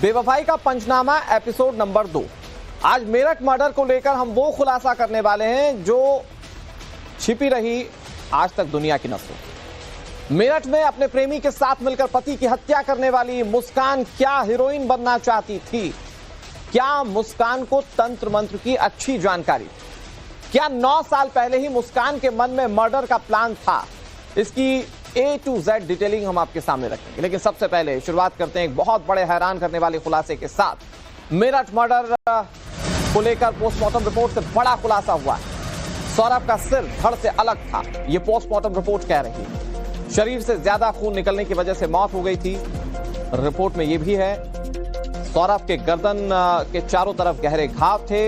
बेवफाई का पंचनामा episode number 2। आज मेरठ मर्डर को लेकर हम वो खुलासा करने वाले हैं जो छिपी रही आज तक दुनिया की नसों। मेरठ में अपने प्रेमी के साथ मिलकर पति की हत्या करने वाली मुस्कान क्या हीरोइन बनना चाहती थी? क्या मुस्कान को तंत्र मंत्र की अच्छी जानकारी? क्या 9 साल पहले ही मुस्कान के मन में मर्डर का प्लान था? इसकी A to Z डिटेलिंग हम आपके सामने रखेंगे, लेकिन सबसे पहले शुरुआत करते हैं एक बहुत बड़े हैरान करने वाले खुलासे के साथ। मेरठ मर्डर को लेकर पोस्टमार्टम रिपोर्ट से बड़ा खुलासा हुआ है। सौरभ का सिर धड़ से अलग था, यह पोस्टमार्टम रिपोर्ट कह रही है। शरीर से ज्यादा खून निकलने की वजह से मौत हो गई थी। रिपोर्ट में यह भी है सौरभ के गर्दन के चारों तरफ गहरे घाव थे,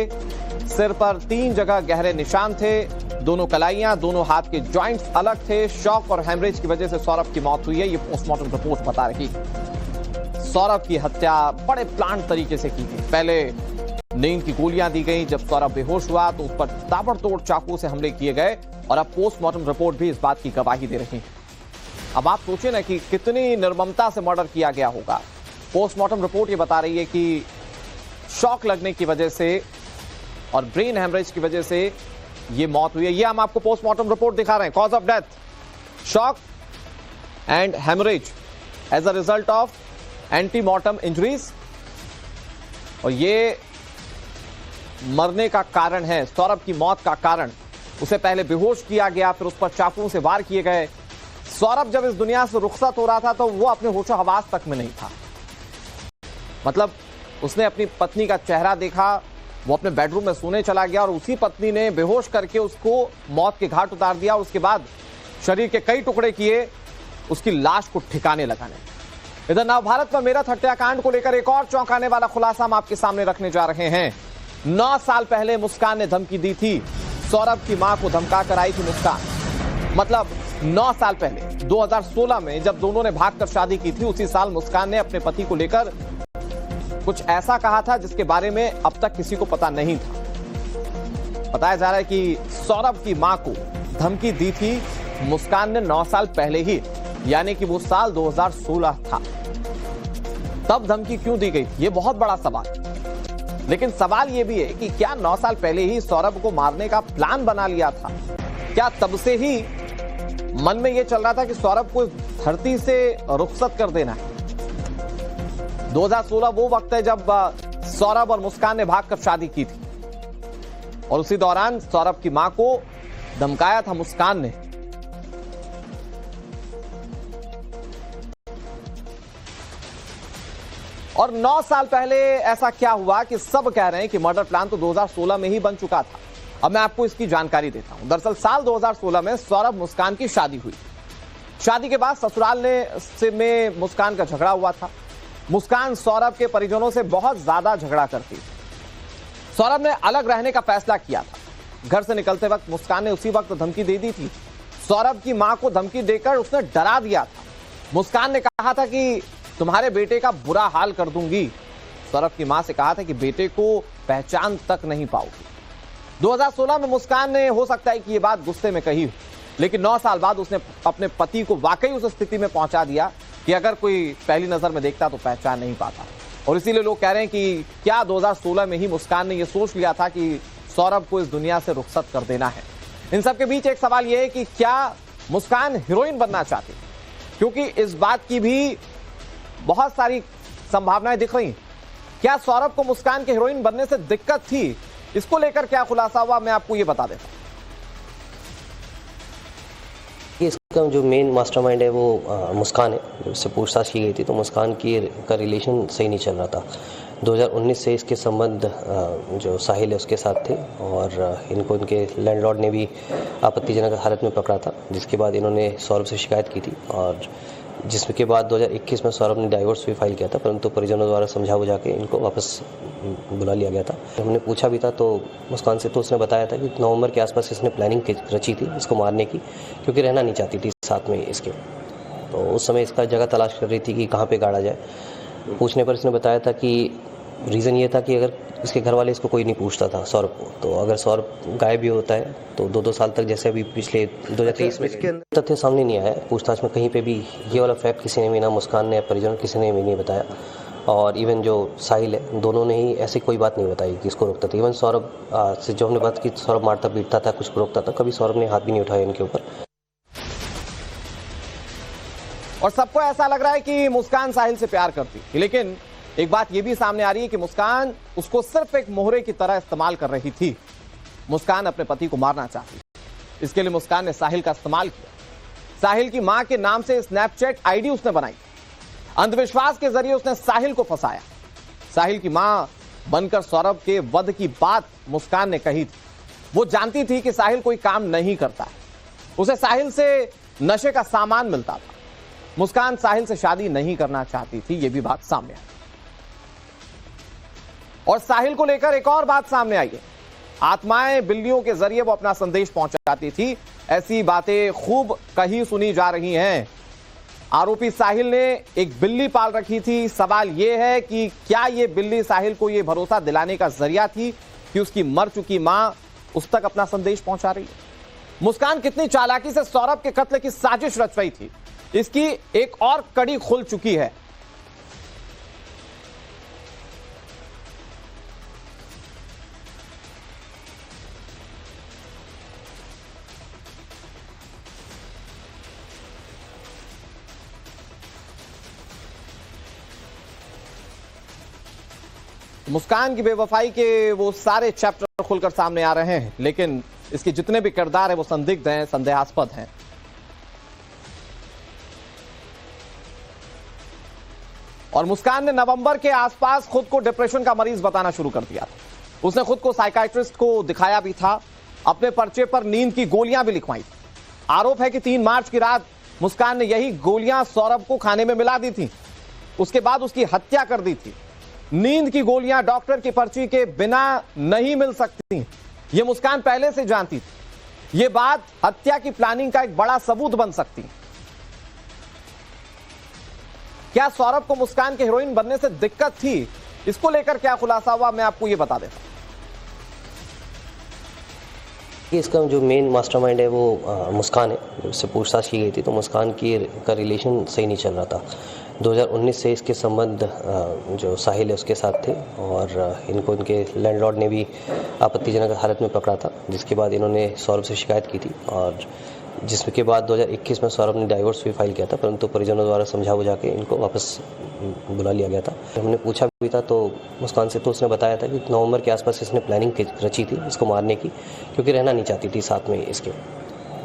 सिर पर 3 जगह गहरे निशान थे, दोनों कलाइयां, दोनों हाथ के जॉइंट्स अलग थे। शॉक और हेमरेज की वजह से सौरभ की मौत हुई है, ये पोस्टमार्टम रिपोर्ट बता रही है। सौरभ की हत्या बड़े प्लान तरीके से की गई। पहले नींद की गोलियां दी गई, जब सौरभ बेहोश हुआ तो उस पर ताबड़तोड़ चाकू से हमले किए गए और अब पोस्टमार्टम रिपोर्ट भी इस बात की गवाही दे रही है। अब आप सोचें ना कि कितनी निर्ममता से मर्डर किया गया होगा। पोस्टमार्टम रिपोर्ट ये बता रही है कि शॉक लगने की वजह से और ब्रेन हेमरेज की वजह से ये मौत हुई है। ये हम आपको पोस्टमार्टम रिपोर्ट दिखा रहे हैं। Cause of death shock and haemorrhage as a result of antemortem injuries, और ये मरने का कारण है, सौरभ की मौत का कारण। उसे पहले बेहोश किया गया, फिर उस पर चाकू से वार किए गए। सौरभ जब इस दुनिया से रुखसत हो रहा था तो वो अपने होशो हवास तक में नहीं था। मतलब उसने अपनी पत्नी का चेहरा देखा, वो अपने बेडरूम में सोने चला गया और उसी पत्नी ने बेहोश करके उसको मौत के घाट उतार दिया। उसके बाद शरीर के कई टुकड़े किए, उसकी लाश को ठिकाने लगाने। इधर नव भारत में मेरठ हत्याकांड को लेकर एक और चौंकाने वाला खुलासा हम आपके सामने रखने जा रहे हैं। 9 साल पहले मुस्कान ने धमकी दी थी। सौरभ की मां को धमका कर आई थी मुस्कान। मतलब 9 साल पहले 2016 में जब दोनों ने भागकर शादी की थी, उसी साल मुस्कान ने अपने पति को लेकर कुछ ऐसा कहा था जिसके बारे में अब तक किसी को पता नहीं था। बताया जा रहा है कि सौरभ की मां को धमकी दी थी मुस्कान ने 9 साल पहले ही, यानी कि वो साल 2016 था। तब धमकी क्यों दी गई, ये बहुत बड़ा सवाल। लेकिन सवाल ये भी है कि क्या 9 साल पहले ही सौरभ को मारने का प्लान बना लिया था? क्या तब से ही मन में यह चल रहा था कि सौरभ को धरती से रुखसत कर देना है? 2016 वो वक्त है जब सौरभ और मुस्कान ने भागकर शादी की थी और उसी दौरान सौरभ की मां को धमकाया था मुस्कान ने। और 9 साल पहले ऐसा क्या हुआ कि सब कह रहे हैं कि मर्डर प्लान तो 2016 में ही बन चुका था। अब मैं आपको इसकी जानकारी देता हूं। दरअसल साल 2016 में सौरभ मुस्कान की शादी हुई। शादी के बाद ससुराल में मुस्कान का झगड़ा हुआ था। मुस्कान सौरभ के परिजनों से बहुत ज्यादा झगड़ा करती थी। सौरभ ने अलग रहने का फैसला किया था। घर से निकलते वक्त मुस्कान ने उसी वक्त धमकी दे दी थी। सौरभ की मां को धमकी देकर उसने डरा दिया था। मुस्कान ने कहा था कि तुम्हारे बेटे का बुरा हाल कर दूंगी। सौरभ की मां से कहा था कि बेटे को पहचान तक नहीं पाओगी। 2016 में मुस्कान ने हो सकता है कि यह बात गुस्से में कही, लेकिन 9 साल बाद उसने अपने पति को वाकई उस स्थिति में पहुंचा दिया कि अगर कोई पहली नजर में देखता तो पहचान नहीं पाता। और इसीलिए लोग कह रहे हैं कि क्या 2016 में ही मुस्कान ने यह सोच लिया था कि सौरभ को इस दुनिया से रुखसत कर देना है? इन सब के बीच एक सवाल यह है कि क्या मुस्कान हीरोइन बनना चाहती? क्योंकि इस बात की भी बहुत सारी संभावनाएं दिख रही। क्या सौरभ को मुस्कान के हीरोइन बनने से दिक्कत थी? इसको लेकर क्या खुलासा हुआ, मैं आपको ये बता देता हूं। इसका जो मेन मास्टरमाइंड है वो मुस्कान है। जब इससे पूछताछ की गई थी तो मुस्कान का रिलेशन सही नहीं चल रहा था। 2019 से इसके संबंध जो साहिल है उसके साथ थे और इनको इनके लैंडलॉर्ड ने भी आपत्तिजनक हालत में पकड़ा था, जिसके बाद इन्होंने सौरभ से शिकायत की थी और जिसके बाद 2021 में सौरभ ने डाइवोर्स भी फाइल किया था, परंतु परिजनों द्वारा समझा बुझा के इनको वापस बुला लिया गया था। हमने पूछा भी था तो मुस्कान से, तो उसने बताया था कि नवंबर के आसपास इसने प्लानिंग रची थी इसको मारने की, क्योंकि रहना नहीं चाहती थी साथ में इसके। तो उस समय इसका जगह तलाश कर रही थी कि कहाँ पे गाड़ा जाए। पूछने पर इसने बताया था कि रीज़न ये था कि अगर इसके घर वाले इसको कोई नहीं पूछता था सौरभ को, तो अगर सौरभ गायब भी होता है तो 2-2 साल तक, जैसे अभी पिछले 2023 में तथ्य सामने नहीं आया पूछताछ में कहीं पे भी ये वाला फैक्ट किसी ने भी, ना मुस्कान ने परिजन किसी ने भी नहीं बताया। और इवन जो साहिल है, दोनों ने ही ऐसी कोई बात नहीं बताई कि इसको रोकता था। इवन सौरभ से जो हमने बात की, सौरभ मारता पीटता था, कुछ रोकता था, कभी सौरभ ने हाथ भी नहीं उठाया इनके ऊपर। और सबको ऐसा लग रहा है कि मुस्कान साहिल से प्यार करती थी, लेकिन एक बात यह भी सामने आ रही है कि मुस्कान उसको सिर्फ एक मोहरे की तरह इस्तेमाल कर रही थी। मुस्कान अपने पति को मारना चाहती, इसके लिए मुस्कान ने साहिल का इस्तेमाल किया। साहिल की मां के नाम से स्नैपचैट आईडी उसने बनाई। अंधविश्वास के जरिए उसने साहिल को फंसाया। साहिल की मां बनकर सौरभ के वध की बात मुस्कान ने कही थी। वो जानती थी कि साहिल कोई काम नहीं करता है, उसे साहिल से नशे का सामान मिलता था। मुस्कान साहिल से शादी नहीं करना चाहती थी, यह भी बात सामने आई। और साहिल को लेकर एक और बात सामने आई है। आत्माएं बिल्लियों के जरिए वो अपना संदेश पहुंचाती थी, ऐसी बातें खूब कही सुनी जा रही हैं। आरोपी साहिल ने एक बिल्ली पाल रखी थी। सवाल यह है कि क्या यह बिल्ली साहिल को यह भरोसा दिलाने का जरिया थी कि उसकी मर चुकी मां उस तक अपना संदेश पहुंचा रही है। मुस्कान कितनी चालाकी से सौरभ के कत्ल की साजिश रच रही थी, इसकी एक और कड़ी खुल चुकी है। मुस्कान की बेवफाई के वो सारे चैप्टर खुलकर सामने आ रहे हैं, लेकिन इसके जितने भी किरदार हैं वो संदिग्ध हैं, संदेहास्पद हैं। और मुस्कान ने नवंबर के आसपास खुद को डिप्रेशन का मरीज बताना शुरू कर दिया था। उसने खुद को साइकाइट्रिस्ट को दिखाया भी था, अपने पर्चे पर नींद की गोलियां भी लिखवाई थी। आरोप है कि 3 मार्च की रात मुस्कान ने यही गोलियां सौरभ को खाने में मिला दी थी, उसके बाद उसकी हत्या कर दी थी। नींद की गोलियां डॉक्टर की पर्ची के बिना नहीं मिल सकती, यह मुस्कान पहले से जानती थी। यह बात हत्या की प्लानिंग का एक बड़ा सबूत बन सकती है। क्या सौरभ को मुस्कान के हीरोइन बनने से दिक्कत थी? इसको लेकर क्या खुलासा हुआ, मैं आपको यह बता देता हूं। इसका जो मेन मास्टरमाइंड है वो मुस्कान है। जब उससे पूछताछ की गई थी तो मुस्कान का रिलेशन सही नहीं चल रहा था। 2019 से इसके संबंध जो साहिल है उसके साथ थे और इनको इनके लैंडलॉर्ड ने भी आपत्तिजनक हालत में पकड़ा था, जिसके बाद इन्होंने सौरभ से शिकायत की थी और जिसके बाद 2021 में सौरभ ने डाइवोर्स भी फाइल किया था, परंतु परिजनों द्वारा समझा बुझा के इनको वापस बुला लिया गया था। हमने पूछा भी था तो मुस्कान से, तो उसने बताया था कि नवंबर के आसपास इसने प्लानिंग रची थी इसको मारने की, क्योंकि रहना नहीं चाहती थी साथ में इसके।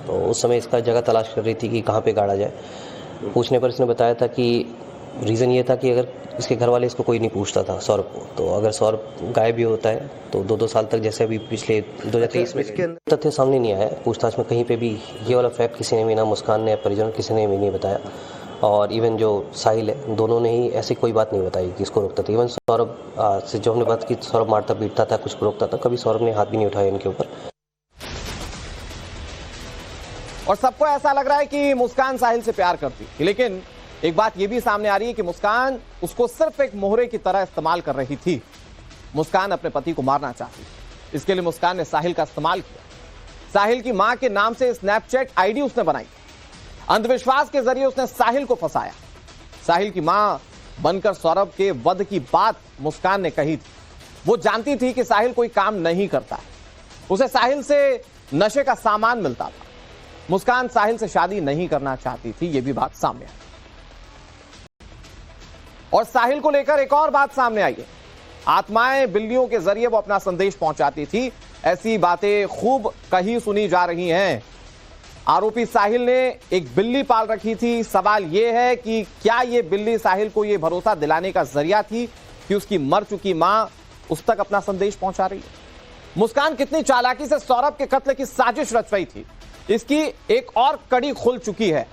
तो उस समय इसका जगह तलाश कर रही थी कि कहाँ पे गाड़ा जाए। पूछने पर इसने बताया था कि रीज़न ये था कि अगर इसके घर वाले इसको कोई नहीं पूछता था सौरभ को, तो अगर सौरभ गायब भी होता है तो 2-2 साल तक, जैसे अभी पिछले 2023 में इसके तथ्य सामने नहीं आया पूछताछ में कहीं पे भी। ये वाला फैक्ट किसी ने भी, ना मुस्कान ने, परिजन किसी ने भी नहीं बताया। और इवन जो साहिल है, दोनों ने ही ऐसी कोई बात नहीं बताई कि इसको रोकता था। इवन सौरभ से जो हमने बात की, सौरभ मारता पीटता था, कुछ रोकता था, कभी सौरभ ने हाथ भी नहीं उठाया इनके ऊपर। और सबको ऐसा लग रहा है कि मुस्कान साहिल से प्यार करती थी, लेकिन एक बात यह भी सामने आ रही है कि मुस्कान उसको सिर्फ एक मोहरे की तरह इस्तेमाल कर रही थी। मुस्कान अपने पति को मारना चाहती, इसके लिए मुस्कान ने साहिल का इस्तेमाल किया। साहिल की मां के नाम से स्नैपचैट आईडी उसने बनाई। अंधविश्वास के जरिए उसने साहिल को फंसाया। साहिल की मां बनकर सौरभ के वध की बात मुस्कान ने कही थी। वो जानती थी कि साहिल कोई काम नहीं करता है, उसे साहिल से नशे का सामान मिलता था। मुस्कान साहिल से शादी नहीं करना चाहती थी, यह भी बात सामने आई। और साहिल को लेकर एक और बात सामने आई है। आत्माएं बिल्लियों के जरिए वो अपना संदेश पहुंचाती थी, ऐसी बातें खूब कही सुनी जा रही हैं। आरोपी साहिल ने एक बिल्ली पाल रखी थी। सवाल यह है कि क्या यह बिल्ली साहिल को यह भरोसा दिलाने का जरिया थी कि उसकी मर चुकी मां उस तक अपना संदेश पहुंचा रही है। मुस्कान कितनी चालाकी से सौरभ के कत्ल की साजिश रच रही थी, इसकी एक और कड़ी खुल चुकी है।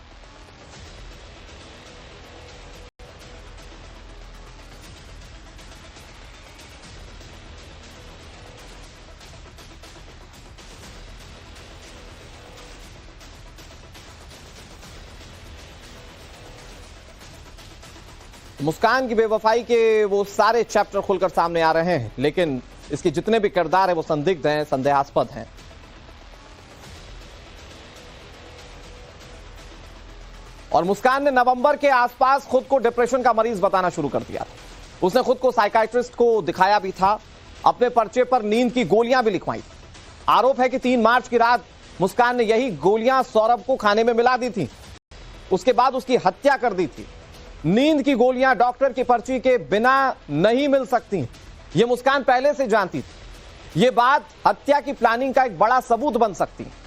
मुस्कान की बेवफाई के वो सारे चैप्टर खुलकर सामने आ रहे हैं, लेकिन इसके जितने भी किरदार हैं वो संदिग्ध हैं, संदेहास्पद हैं। और मुस्कान ने नवंबर के आसपास खुद को डिप्रेशन का मरीज बताना शुरू कर दिया था। उसने खुद को साइकाइट्रिस्ट को दिखाया भी था, अपने पर्चे पर नींद की गोलियां भी लिखवाई। आरोप है कि 3 मार्च की रात मुस्कान ने यही गोलियां सौरभ को खाने में मिला दी थी, उसके बाद उसकी हत्या कर दी थी। नींद की गोलियां डॉक्टर की पर्ची के बिना नहीं मिल सकती, यह मुस्कान पहले से जानती थी। यह बात हत्या की प्लानिंग का एक बड़ा सबूत बन सकती है।